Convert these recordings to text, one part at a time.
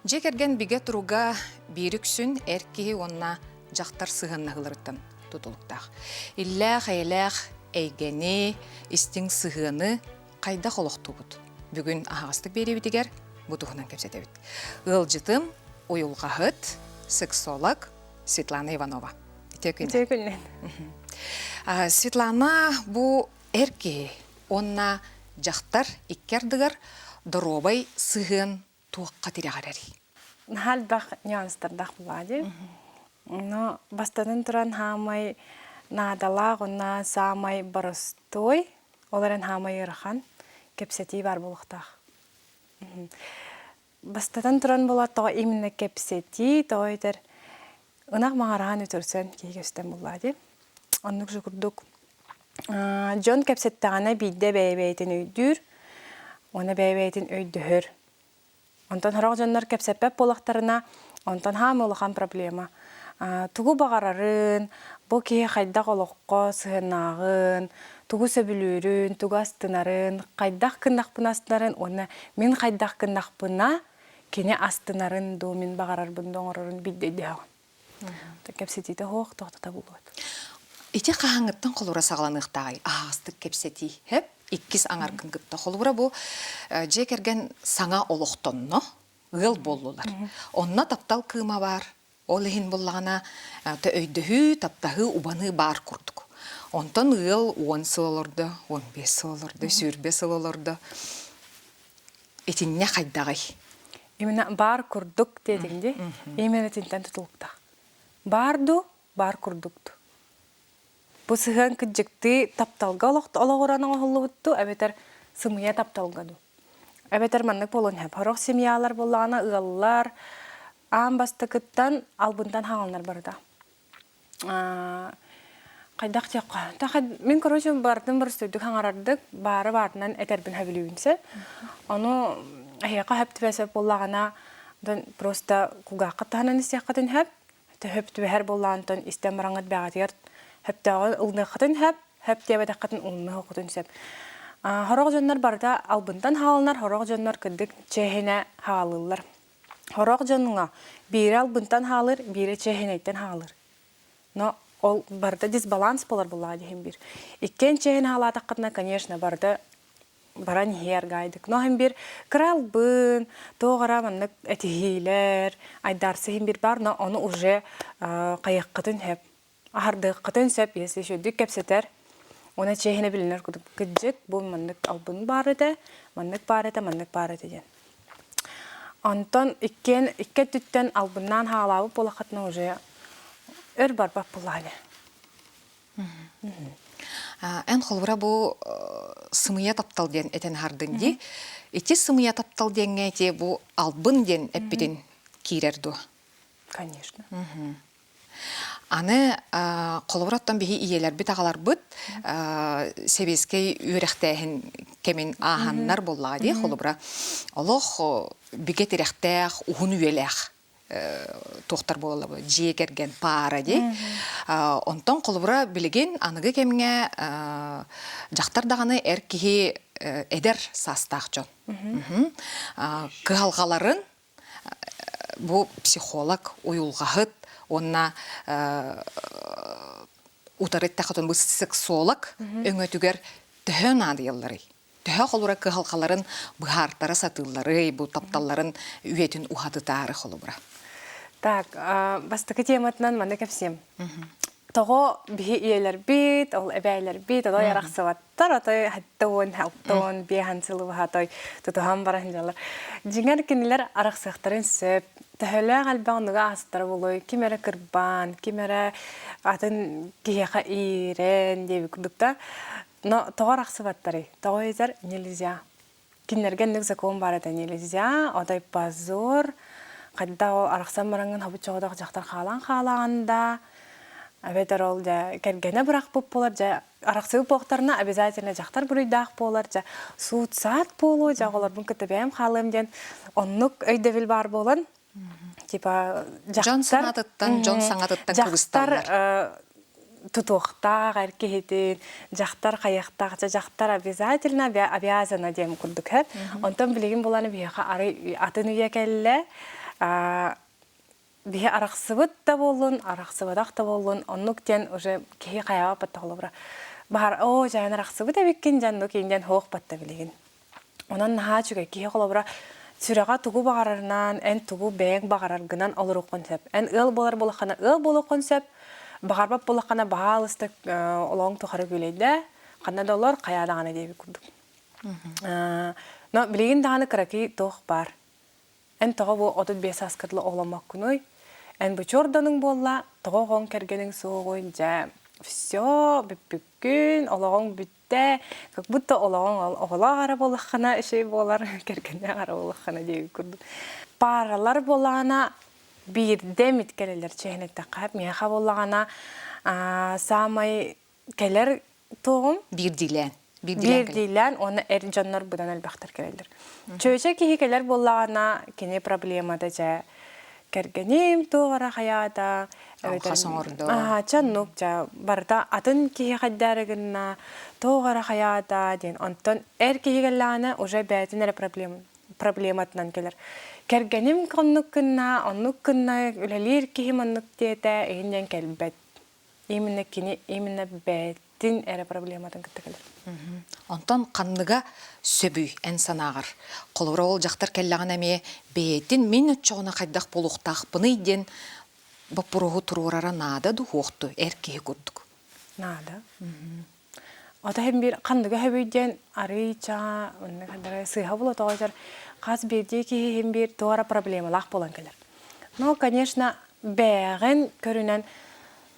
Жекерген биге туруга бирүксүн эркиһи онна жактар сыгыннагылырыттан тутулуктах. Иллах эйлах эйгени истиң сыгыны кайда холоктубут. Бүгүн агастык беребитигер бутугунан кепсетебит. Ылжытым уюлгахыт сексолог Светлана Иванова. Текүнен. Светлана бу эрки онна жактар иккердигер доробай сыгын туакка тирягарери. Хал бах нюанстардах булади. Но бастадан туран хамай надала гына самай барыстой. Оларан хамай ырхан кепсети бар булуктах. Бастадан туран булаттыга именно кепсети тойтер ынак маңарахан өтөрсен кейгестен булади. Оннук жукурдук. Жон кепсеттагана бидде бейбейтин өйдүр. Оны бейбейтин өйдүхөр. Онтон хорог жоннор кепсеппеп болактарына онтон хамы улахан проблема. Тугу багарарын, бу кие кайда колокко сыгынагын, тугу сөбүлүрүн, тугу астынарын, кайдах кыннакпын оны мен кайдах кыннакпына кене астынарын ду мен багарарбын доңорорун бидде деган. Кепсетите хоқ тоқтата болуат. Ити қағаңыттан қолура сағланықтағай, ағастық кепсети, хеп, иккіз аңарқын күпті қолура бұл жекерген саңа олықтонно, ғыл болулар. Онна таптал кыма бар, ол ехін болағына өйдіхі, таптағы убаны бар күрдік. Онтан ғыл 10 сылылырды, 15 сылылырды, сүрбе сылылырды. Етінне қайдағай? Именно бар күрдік дедіңде, именно тинтен тұтылықта. Барду, бар күрдікту. Бұл сыған күджікті тапталға олағыраның оғылы бұтту, әбетер сымыя тапталғаду. Әбетер маннық болуын әп. Хорақ семиялар болағына ұғалылар, ан басты күттан албындан хағалынар барда. Қайдақ текқа. Мен көрөші бардың бір сөйдік хаңарардық, бары бардынан әтербін әбілуінсе. Оны әйеқа әпті бәсіп болағына просто күғаққа тағынан істеққатын әп. Хөптү бәһәр боллантон истем бараңат бәгатер хөптәгы улны хатын хөп дебәдә хатын улны хукутун сеп. Хорог жоннар барда албындан халынар хорог жоннар кидик чехене халылар. Хорог жонуңа бире албындан халыр, бире чехенеттен халыр. Но ол барда дисбаланс болар булады һәм бир. Иккен чехен халата кытна, конечно, барда баран хер гайдык. Но һәм бир кралбын, тоғара маннык этихилер, айдарсы һәм бир бар, но оны уже кайыккытын һәп. Ахардыккытын сәп, если шөдүк кепсетер, оны чехине билинер кудуп кыджык, бу маннык албын бар иде, маннык бар иде ден. Антон икке түттен албыннан халабы болакытны уже өр барбак булады. Ән қолыра бұл сымыя таптал ден әтен хардың де. Эти сымыя таптал денге әте бұл албын ден әппеден кейрерді. Конечно. Аны қолыраттан бейі иелер біт ағалар бұд, себескей үйректәйін кемен ағаннар болады, қолыра. Олық бігет еректәйік, ұғын үйеләйік. Тоқтар болалы жегерген пара де. Онтон қолыбыра білген анығы кемге жақтардағаны әркеге әдер састақ жон. Кығалғаларын бұл психолог ойылғағыт, онна ұтареттақытын бұл сексолог өңөтігер түхін адыялары. Түхі қолыра кығалғаларын бұғартары сатылары, бұл тапталарын үйетін ұғадытары қолыбыра. Так, бастыкы тематынан манда кепсем. Того бихи иелер бит, ол эбәйлер бит, ол ярақсываттар, отой хаттуын, халтуын, бейхан сылы бұхатой, тұтуған барахын жалар. Жиңер кенелер арақсықтарын сөп, тәхөлі қалбағыныға астары болой, кемері кірбан, кемері атын кейеқа ирен, дейбі күрдікта. Но того арақсываттары, того езер нелізя. Кенерген нүк закон бар еді нелізя, отой позор, Қайда ол арақсан бараңын хабыт жоғыдағы жақтар қалағанда, әбетер ол кәргені бұрақ бұп болар, арақсы бұқтарына обязательно жақтар бұрыйдақ болар, суыт саат болу, олар бұн күтті бәйім қалым ден, оннық өйдевіл бар болын. Жон саңатыттан күгісталар. Тұтуқтақ, әркейтін, жақтар қаяқтақ, жақтар обязательно обязана дем күрдік. Онтан білеген боланы бейіға атын үйе кәлі, бие арақсыбыт да болын, арақсыбадақ да болын, оннук тен уже кеге қаяға батта қолыбыра. Бағар, жайын арақсыбыт әбеккен жанну кейінден хоқ батта білеген. Онан наға чүге кеге қолыбыра сүраға тугу бағарарынан, ән тугу бәң бағараргынан олыру консеп. Ән ыл болар болақана ыл болу консеп, бағарбап болақана бағалыстық олауың тұқары көлейді, қанда да олар қаядағаны дейбі күрдік. Но білеген дағаны қараки тоқ бар. Ән тоға бұл 35 аскарлы оғламақ күнөй. Ән бұл чорданың болла, тоға оғын кәргенің соғын жа. Все, бүп-бүпкін, олағын бүтті. Как будто олағын оғыла ғара болаққана үшей болар, кәргенде ғара болаққана дейбі күрдік. Паралар болағына бірде миткелелер чейінетті қап, меха болағына самай келер тоғым. Бірдейлен, оны әрін жанлар бұдан әлбақтар келелер. Чөйше кейі келер болағына кене проблемада жа кәргенем тоғара қаяда. Алқасын орды. Чаннук жа барда атын кейі қаддарығына тоғара қаяда ден. Онтан әр кейі келағына уже бәтін әрі проблематынан келер. Кәргенем қоннук күнна, оннук күнна үлелер кейі маннук дейті егінден кәлбәт. Именно бәтін әрі проблематын күтті келер. Онтан қанныға сөбүй ән санағыр. Қолыра ол жақтар кәллаған әме бәйтін мен өтчоғына қайдақ болуқтақ бұны иден бұппұрығы тұрғырара нада дұғуқты әркеге көрдік. Нада? Ата hem bir қандыға хөбейден арыйча, сыйға бұл отағажар, қаз берде ке hem bir туара проблемалақ болан келер. Но, конечно, бәғін көрінен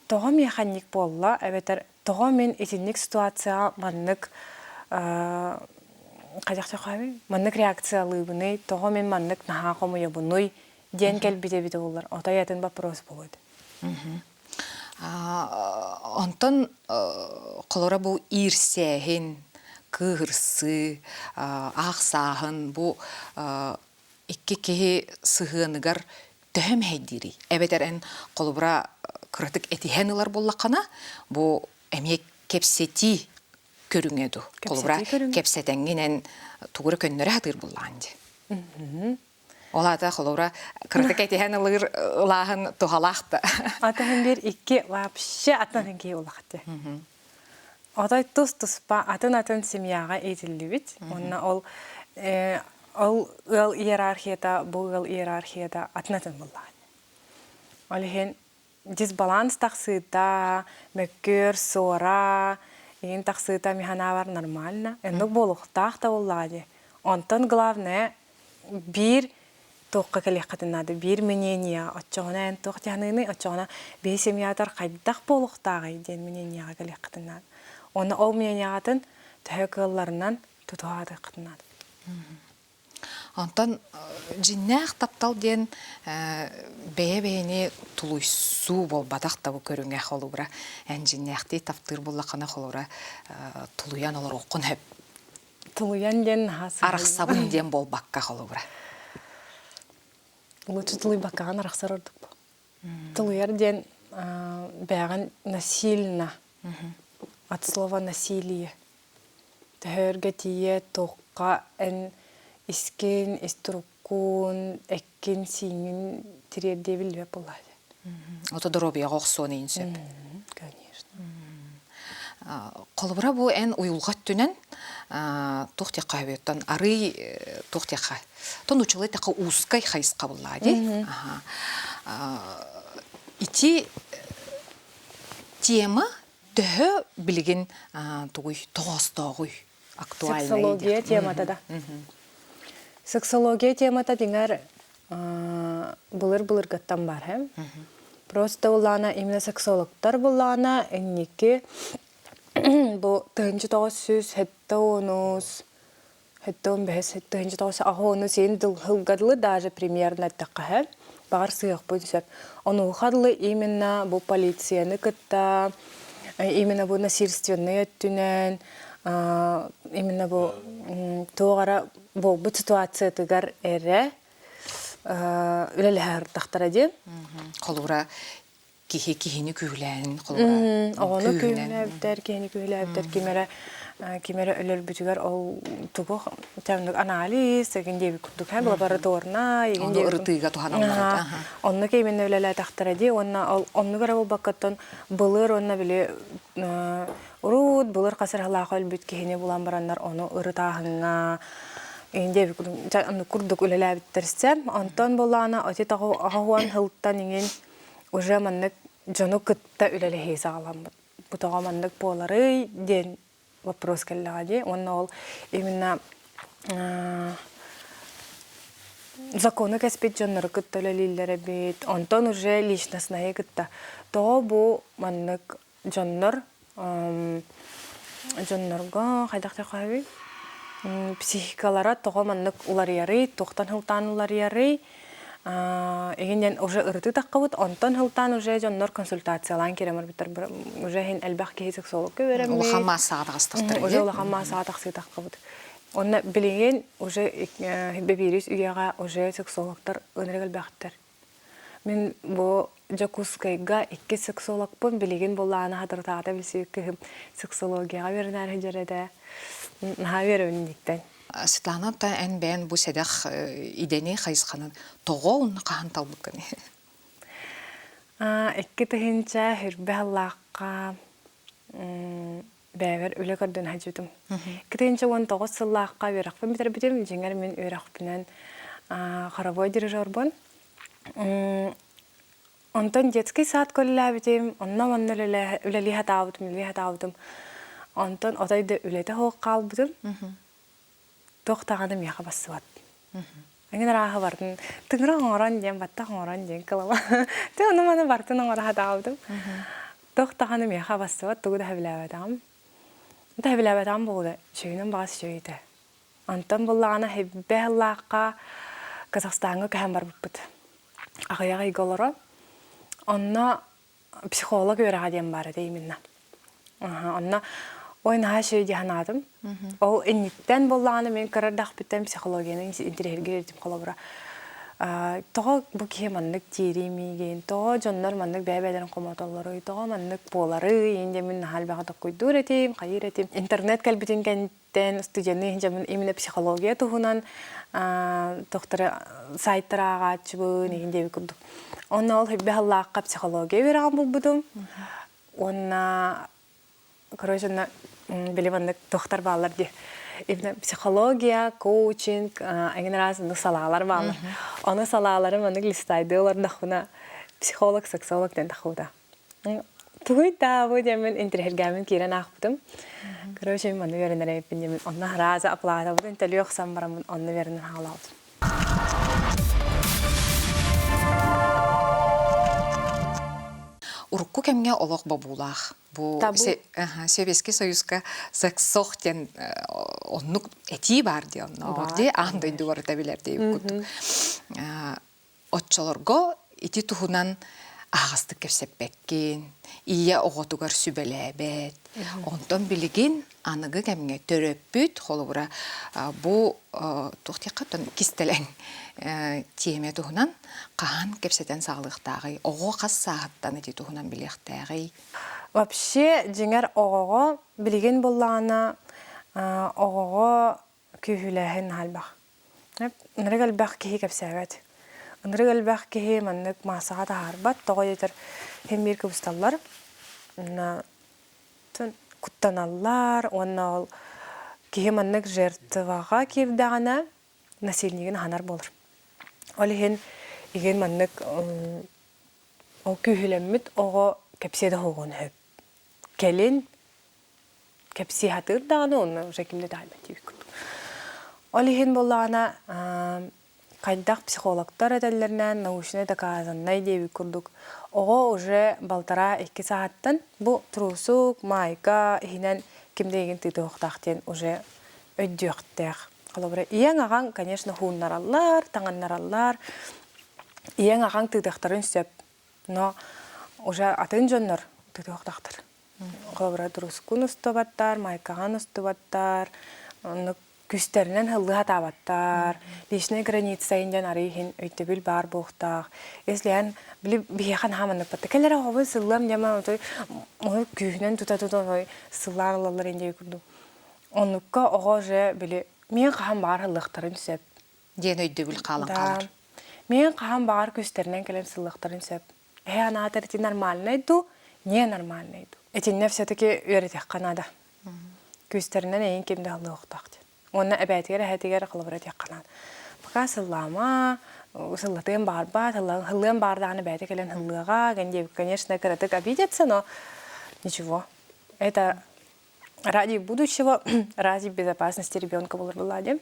тоға механик болла, әбетер тоға мен етінік ситуация маннык қажақча қабы? Маннык реакциялы бұны, тоға мен маннык наға қомы бұны ден кәл біде олар. Ата ятын вопрос болады. Онтон қолыра бұл ирсәхін, кығырсы, ақсағын, бұл икки кеге сығыныгар төһім әйдері. Әбетер ән қолыбыра күрітік әтихәнылар боллақана, бұл әмек кепсети көріңеді. Қолыбыра кепсетәңгенен тұғыры көннері атыр боллағанды. Олата қолыра күрітік әтихәнылар ұлағын тұғалақты. Атағын бір икки вообще атынан кей олақты. Отай тұс-тұспа атын семьяға етілді бит. Онна ол иерархияда, бұл иерархияда атынатын болған. Олеген дисбаланс тақсыда, мәккер, сора, ең тақсыда механа бар нормально. Әндік болуқтақ та олады. Онтан главное бір тоққа кәлек қатынады, бір мнения, отчоғына ән тоқ тяныны, отчоғына бей семьядар қайдақ болуқтағы ден мненияға кәлек қатынады. Оны ол мнениягатын тәуекелларынан тұтуады қатынады. Онтан жиннәқ таптал ден бәе-бәйіне тұлуйсу бол бадақ табы көріңе қолуыра. Ән жиннәқті таптыр болла қана қолуыра тұлуян олар оқын әп. Тұлуян ден арақсабын ден бол баққа қолуыра. Лучше тылый бакан арақсар ордық бұл. Тылыяр ден бәғін насильно. От слова насилие. Тәхөрге тие тоққа ән искен, иструккун, әккен, сиңін тирерде білбе болады. Ота дұробия қоқсуын ең сөп. Конечно. Қолыбыра бұл ән ұйылғат түнен тоқтеқа өттен, ары тоқтеқа. Тон учылы тақы ұскай қайысқа болады. Ити тема түхі білген тоғыстағый актуальный. Сексология темата да. Сексология темата деңер бұлыр ғаттан бар. Просто олана именно сексологтар болана әннеке бұл тұхынчы тоғыз сөз хетті оныз Хэттон бэс хэттон житоос ахону сен дылгыдлы даже примерно такая бар сыйх будет. Он ухадлы именно бу полицияны кытта, именно бу насильственные түнен, именно бу тоғара бу ситуация тыгар эре үлелер тахтаради. Колура кихини күйлән колора. Оғаны көйләбдер, кені көйләбдер, кемері өлер бүтігер ол тұғы тәмдік анализ, еген деби күрдік, лабораторна, еген Оны ырытыйга тухан алар. Онны кеймен өлелі тақтыради, онны gara ол бақыттан бұлыр, онна біле ұруд, бұлыр қасыр халақы өлбіт кейіне бұлан барандар, оны ырытағыңа, еген деби күрдік өлелі біттірсем, онтан болана, оти тағы ағуан хылттан еген уже маннык жону кытта өлелі хейса алам. Бұтаға маннык болары ден вопрос келлади, он ол именно законы каспит жоннор кытта лилер бит. Онтон уже личностное кытта. То бу маннык жоннор жоннорго хайдакта кайбы психикалара того маннык улар ярый, тохтан хылтан улар ярый. Егенден уже ырыты таққабыт, онтон хылтан уже жоннор консультациялан керемер битер. Уже хин әлбәқ кейі сексолог көверем. Улахан масаға дағыстықтыр. Уже улахан масаға тақсы таққабыт. Онна білеген уже беберис үйеға уже сексологтар өнерек әлбәқтер. Мен бұл Жакускайга 2 сексолог бон билеген болланы хатыртаата билси кем сексологияга бернәр хәҗәрәдә. Наһа берүнниктән. Светлана та энбен бу седах идени хайсханын того унна кахан талбыкканы. Экке тегенчә хирбәллакка бәвер үле көрдөн хаҗытым. Кетенчә 19 сыллакка берак битер битем җиңәр мен өрак белән хоровой дирижер бон. Онтон детский сад коллабитим, онна манна үлели хатаудым. Онтон отайды үлете хоқ қалбытым. Тоқтағаным яқа басыват. Аңын рағы бардын. Тыңыра оңыран ден, батта оңыран ден кылала. Те оны маны бартын оңыра хатаудым. Тоқтағаным яқа басыват, тұғы да хәбіләбәдағым. Да хәбіләбәдағым болды. Шөйінің бағасы шөйді. Онтон болағына хәббе лаққа Казахстанға кәм бар бұппыт. Ағаяға иголары. Онна психолог өрәға дем бар еді именно. Онна ойнаға шөйде ханадым. Ол әнеттен болағаны мен қарардақ біттен психологияның интерерге ердім қолабыра. Тоға бұл кей маннық тиремеген, тоға жонлар маннық бәбәдерін қоматалары, тоға маннық болары, енде мен хал бағадық көйдір етем, қайыр етем. Интернет кәлбітен кәнттен студияны енжемін именно психология тұғынан тоқтары сайттыраға атшыбын, егенде бі Онна ол хеббе халлаққа психология бераған бұл бұдым. Онна, короче, білемандық тоқтар балар де. Психология, коучинг, аңын разынды салалар балар. Оны салалары маңдық листайды олар дақуна психолог, сексолог ден дақуда. Тугой да, бұл демен интерхергамын керен ақ бұдым. Короче, маңды верінер епін демен. Онна разы аплағада бұдым, тәлі оқсан барамын, онны верінер халаудым. Урукку кемге олох бабулах. Бу Советский Союзга сексох тен оннук эти бар ди онно борди андай дуар табилер ди кут. Отчолорго ити тухунан агастык кепсеппеккин, ия оготугар сүбелебет. Онтон билигин аныгы кемге төрөппүт холура бу тухтиккаттан кистелең теме тухунан кахан кепсетен саалыктагы ого кас сааттан ити тухунан билектагы. Вообще жеңер огого билеген боллана огого күйүләһен халбах. Ныргал бах ки кепсәбәт. Ныргал бах ки маннык масага тарбат тогойтер хемир кыбысталлар. На тон куттаналлар, онна ки маннык жертвага кирдагана насилниген ханар болор. Олихен иген маннык о күйүләммит ого кепседе хогон хөп. Келин кепси хатыр даганы онна уже кимде дайбат юк. Олихен боллана кайдак психологтар эделлеринен научный доказанный деп курдук. Ого уже балтара 2 сааттан бу трусук, майка, хинен кимдеген тытыктактен уже өддөктер. Калабыра иең аган, конечно, хуннараллар, таңаннараллар. Иең аган тытыктарын сөп. Но уже атын жоннор тытыктактар. Калабыра трускун устубаттар, майкаган устубаттар, күстерінен хыллыға табаттар, лишний граница инден арыйхин өйтөбүл бар боқтақ. Эслен билip бияхан хаманып батты. Келер оғабы сыллам дема ой күйінен тута-тута сыллар алалар инде күрді. Оннукка оға же білі мен қахан бар хыллықтарын сөп. Ден өйдөбүл қалын қалар. Мен қахан бар күстерінен келем сыллықтарын сөп. Ана атарти нормально иду, не нормально иду. Этинне все-таки өретек қанада. Күстерінен ең кемді алды оқтақты. Оны әбәтігер, әтігер қылыбыр өтек қанады. Пока сыллама, сыллытын бар ба, хыллын бардағаны бәті келен хыллыға, конечно, кіратык обидеться, но ничего. Это ради будущего, ради безопасности ребенка болыр болады.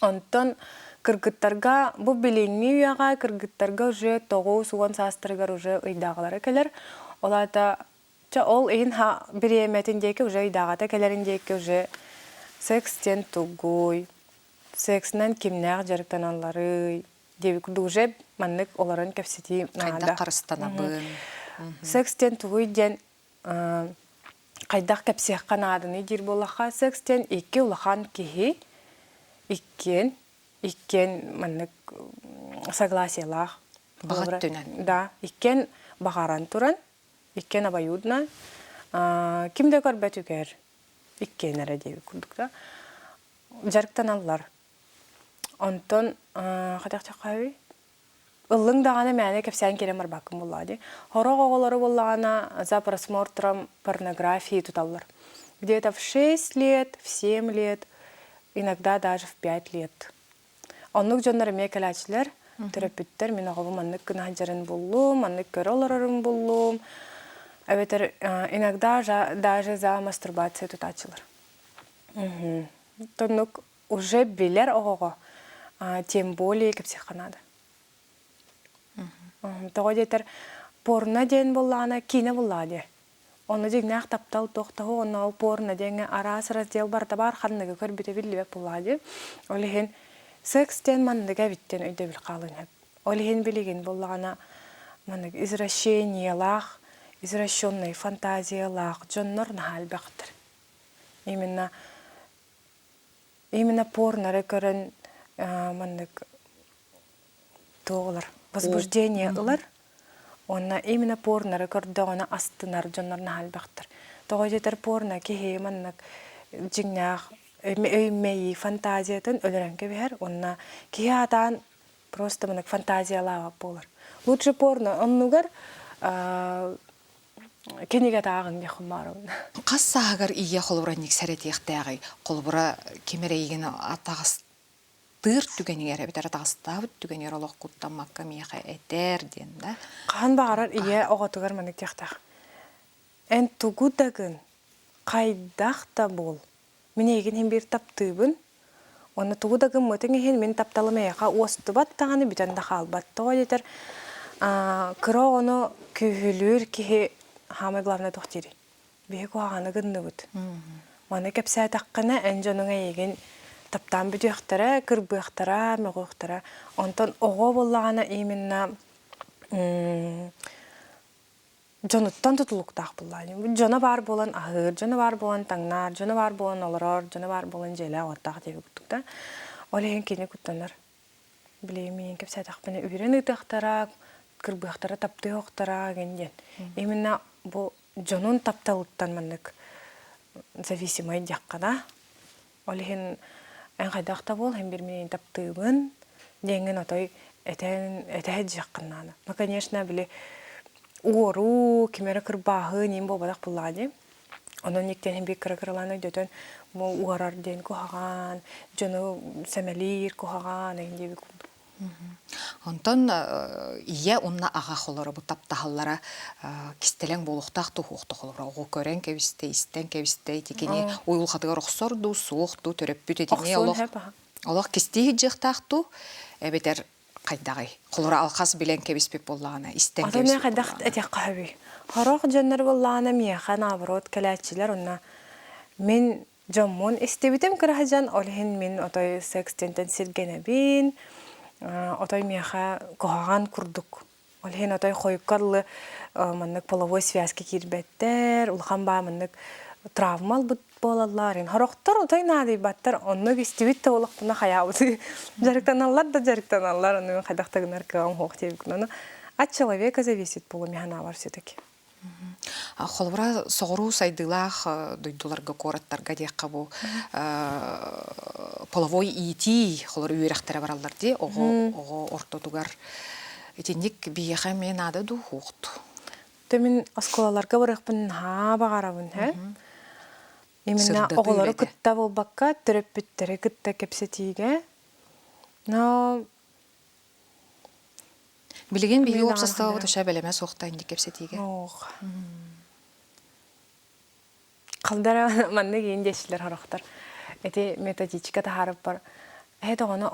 Онтон кыргыттарға, бұл біленме үйаға, кыргыттарға уже тоғу суған састырығар уже ұйдағылары келер. Олата, ол ең біреметіндегі уже ұйдағата келеріндегі уже секстен тугуй, секснен кимнәк жарықтан аллары, деби күрді уже маннык оларын кәпсети Қайда қарыстанабын. Секстен тугуй ден қайдақ кәпсеқ қанадыны дир болақа, секстен екі улахан кихи, иккен маннык согласиялақ. Бағат төнен. Да, иккен бағаран туран, иккен абаюдна, кимде көрбәт үгер? Иккен әрі деби күрдікті. Жарықтан аллар. Онтон, қадақ чаққави? Ұлың дағаны мәне кәпсән керем арбақым болады. Хорақ оғылары болағана за просмотром порнографии туталлар. Где-то в 6 лет, в 7 лет, иногда даже в 5 лет. Оннук жонлары мекеләчілер, терапевттер, мен оғылы маннык күнә жарын болуым, маннык көрі оларарым болуым. Әветер, иногда даже за мастурбация тутачылар. Тоннук уже билер оғыға, тем более кепсек қанады. Тоғы детер, порна ден болағына кейіне болады. Оны дегнәқ таптал тоқтағы, оны ол порна денге арас раздел бар табар, қанныға көрбеті білібек болады. Олеген секстен мандыға биттен өйді біл қалын әп. Олеген білеген болағына извращениялақ, извращенный фантазиялақ, жоннор нахал бәқтір. Именно порнары көрін мандык тоғылар, возбуждение ылар, онна именно порнары көрді оны астынар жоннор нахал бәқтір. Тоғы жетер порна кеге мандык жіңнақ, өймейі фантазиятын өліренке бәр, онна кеге атан просто мандык фантазиялаға болар. Лучше порно, оннугар кенеге тағын декім барым. Қас сағығыр ие қолыбыра нексәрет еқтәғай, қолыбыра кемері еген атағыз тыр түгенің әрі бітер, атағыз табыт түгенер олық құттамаққа меға әтер ден, да? Қан бағарар ие оғатығар мәнік тектақ. Ән тұғыдағын қайдақ та бол. Мен еген хем бір таптыбын, оны тұғыдағын мұтың еген мен тапталым әйіға осты баттағаны бүтінді қал батты ғой етер. Кыра оны күйілір кеге хамы главный тоқтері. Бейік оғаны күнді бұд. Маны кәпсә таққына әнжоныңа еген таптан бүді өқтара, кірбі өқтара, мәғы өқтара. Онтан оға болағана именно жоныттан тұтылықтақ болағын. Жона бар болан ағыр, жона бар болан таңнар, жона бар болан оларар, жона бар болан желі ағыртақ деп күттікті. Ол ең кені күттанар. Білеймейін кәпсә тақпыны үйрен ұйтақтара, кірбі өқтара, тапты өқтара генден. Именно бұл жонун тапталыттан маннык зависимый дяққада. Олеген ән қайдақта бол, ән бір менен таптығын, денген отой әтәйд жаққыннаны. Но, конечно, біле уору, кемері кірбағы, нем бол бадақ болады. Onun yekten bir kırıkırılanı dötön bu uğrar den kuhagan, jono semelir kuhagan diye bir kurdu. Ondan iya onna ağa xolları bu taptahallara kistelen boluqtaq tuhuqtu xolları. O kören keviste, isten keviste, tikini uyulxadıga ruxsordu, soğuqtu, töröppüt edini olaq. Olaq kisti hicjaqtaqtu, beter qaydağı. Xolları alqas bilen kevispep bollağına, isten keviste. Adamya qaydaq etək qahabi. Haraq jannar bollağına miyaxan abrot kələtçiler onna men jammon istebitem kırahajan olhen men otay sekstenten sirgenebin. Отой меха кохаган курдук. Олхен отой хойкарлы маннык половой связки кирбеттер, улхан ба маннык травмал бут болаларын. Хорохтор отой нады баттар онны гистивит толуктуна хаябы. Жарыктаналлар да жарыктаналлар оны кадактагынар каган хок тебикнаны. От человека зависит булу механавар все-таки. Холбра соғыру сайдылах дойдуларга кораттарга дияққа бу половой ити холор үйрәқтері баралар де оғы ортодугар етендік бияға мен ады ду хуқту. Төмін осколаларга барықпын бағарабын, хә? Именно оғылары күтті болбаққа түріп бүттері күтті кепсетиге. Но Билеген биги опсастау төшә белеме соқта инди кепсетиге. Оқ. Қалдара манны кейін дешілер харақтар. Эти методичка тахарып бар. Это оны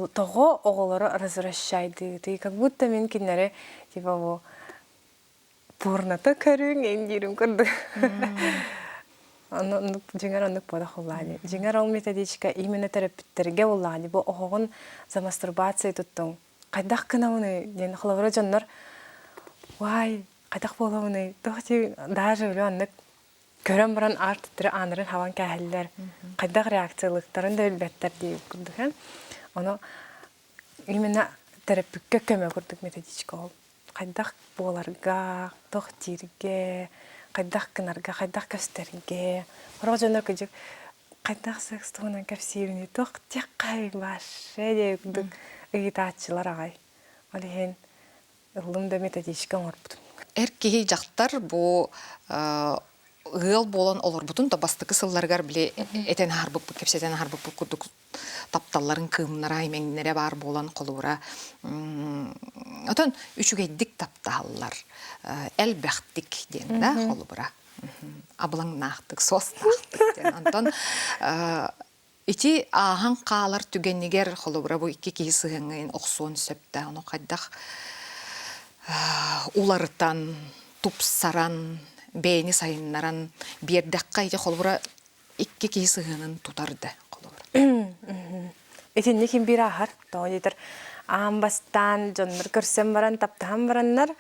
тоғы оғылары разращайды. Как будто мен кинлері типа во порната көрің ендерім көрді. Жеңер онық бода қолады. Жеңер ол методичка именно терапевттерге олады. Бұл оғығын за мастурбация тұттың. Қайдақ кіна оны, ден қылығыры жонлар, вай, қайдақ бола оны, тоқты даже өлі онық көрін бұрын арттыры анырын хаван кәхілдер, қайдақ реакциялықтарын да өлбәттер дейіп күрдік. Оны именно терапевтке көмі күрдік методичка ол. Қайдақ боларға, тоқтирге, қайдақ кінарға, қайдақ көстерге. Бұрғы жонлар көжік, қайдақ секстуғынан көпсейбіне тоқтек қай башы дейіп күрдік. Игитаатчылар агай. Олиһен ыллымда методичка орбут. Эркеһи жактар бу ыл болон олорбутун да бастыкы сылларгар биле этен харбып кепсетен харбып курдук тапталларын кымнара эмеңнере бар болан колура. Отон үчүгейдик тапталлар. Элбехтик ден да колура. Аблаңнахтык, состахтык ден. Антон ити ахан қалар түгеннигер холобра бу икки киһи сыһыңын оксон сөптә ону кайдах уларытан тупсаран бейни сайыннаран биердакка ити холобра икки киһи сыһынын тутарды холобра. Этин никим бир ахар тоодитер амбастан жоннор көрсөм баран таптахан бараннар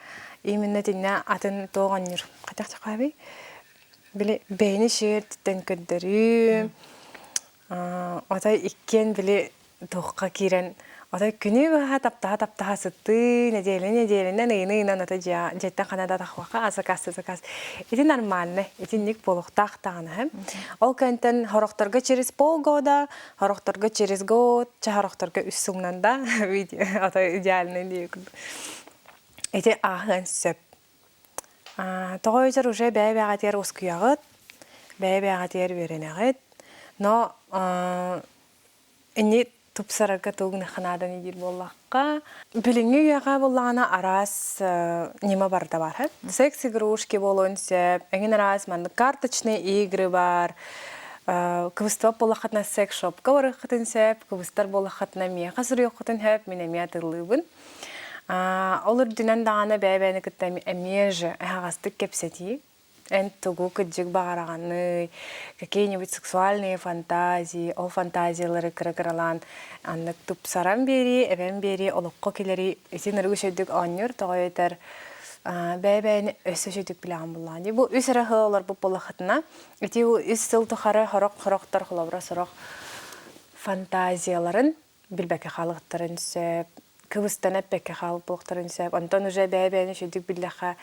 именно тинне атын тоогоннур кайдак чакаби биле бейни шеертен көддөрү Отай иккен біле тоққа керен. Отай күні баға таптаға сытты, неделінен ыйынан отай жеттен қанада тақуаққа азакас. Эти нормально, эти ник болуқтақ тағаны. Ол көнтен хорохторга через полгода, хорохторга через год, хорохторга үссіңнанда, отай идеальный дейік. Эти ағын сөп. Тоғойзар уже бәй-бәғатер ұскүйағыт, бәй-бәғатер веренағыт. Но энни тупсарага тугна ханадан идир боллакка билинги яга боллагана арас нема барда бар. Секс игрушки болонсеп, эген арас манда карточные игры бар. Кыбыства боллакатна секс шоп каварыхтынсеп, кыбыстар боллакатна мия хасыр йокутын хеп мене мия тылыбын. Олар динан дагана бәйбәне кыттами эмеже агастык кепсети. Энтугу кыджик багараганы, какие-нибудь сексуальные фантазии, ол фантазиялары кыры-кыралан, аннык тупсаран бери, эбен бери, олукко келери, эсин ыргышөйдүк оннур, тоғойтар, бәйбәйни өсөшөйдүк билаған булланы. Бу үс арахы олар бу болахатына, эти үс сыл тухары хорок-хороктар холобра сорок фантазияларын билбәке халыктарын сөп, кыбыстан эппеке халык булуктарын сөп, онтон уже бәйбәйни шөйдүк билляха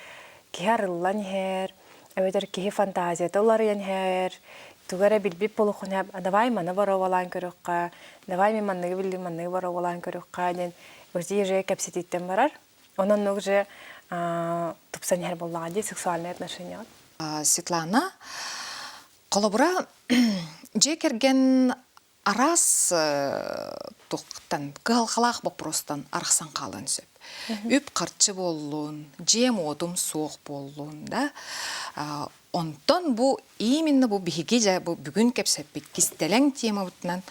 киярыллан хер, Эведер кихи фантазия толар янхер, тугара билбип полухун хаб, давай мана баровалан көрөкка, давай ми манныгы билди манныгы баровалан көрөкка, ден өзі же кәпсетиттен барар. Онан уже тупсан хер боллага де сексуальные отношения. Светлана, колобра жекерген арас тоқтан, кылхалах бопростан архсан қалын сөп. Үп қарчы болуын, жем одым соқ болуын, да? Онтон бу именно бу биһиги жа бу бүгүн кепсеппит кистелең тема бутунан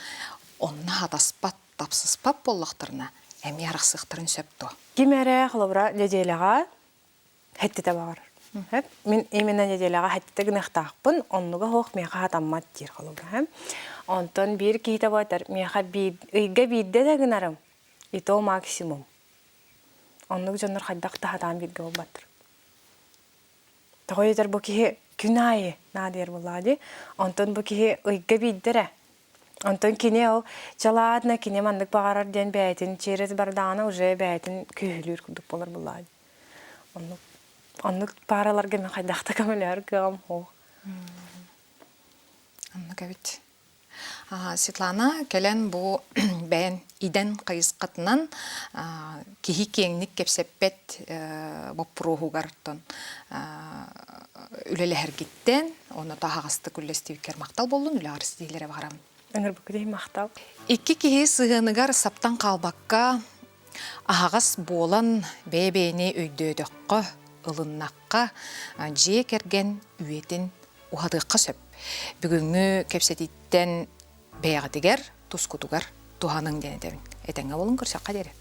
онна хадаспат тапсыспат боллактарына эми араксыктарын сөптө. Кимере холобра неделяга хеттете бар. Мен именно неделяга хеттете гнахтакпын, оннуга хох мега хатаммат дир холобра. Онтон бир кийте батар, мега ыйга бидде да гынарым. И то максимум. Оннуг жоннор хайдак тахатан бирге болбаттыр. Тоғойдар бу кихи күнайы надер булады. Онтон бу ки ыйга биддере. Онтон кине ол жалаадна кине мандык багарар ден бәйтин через бардана уже бәйтин көйлүр кудук болар булады. Оннук параларга мен кайдакта камелер кам хо. Анна кабит. Светлана келен бу бән иден кайыскатынан кихи кеңник кепсеппет боппурухугартон үлелехергиттен оны тахагасты күллестибикер мактал болдун үле арыс дейлере барам. Эңер бүкүдей мактал. Икки кихи сыгыныгар саптан калбакка ахагас болан бебени өйдөдөккө ылыннакка жие керген үетин ухадыкка сөп. Бүгүнгү кепсетиттен бәягатигер тускутугар туханың денедебин. Этеңе болун көрсөкка дере.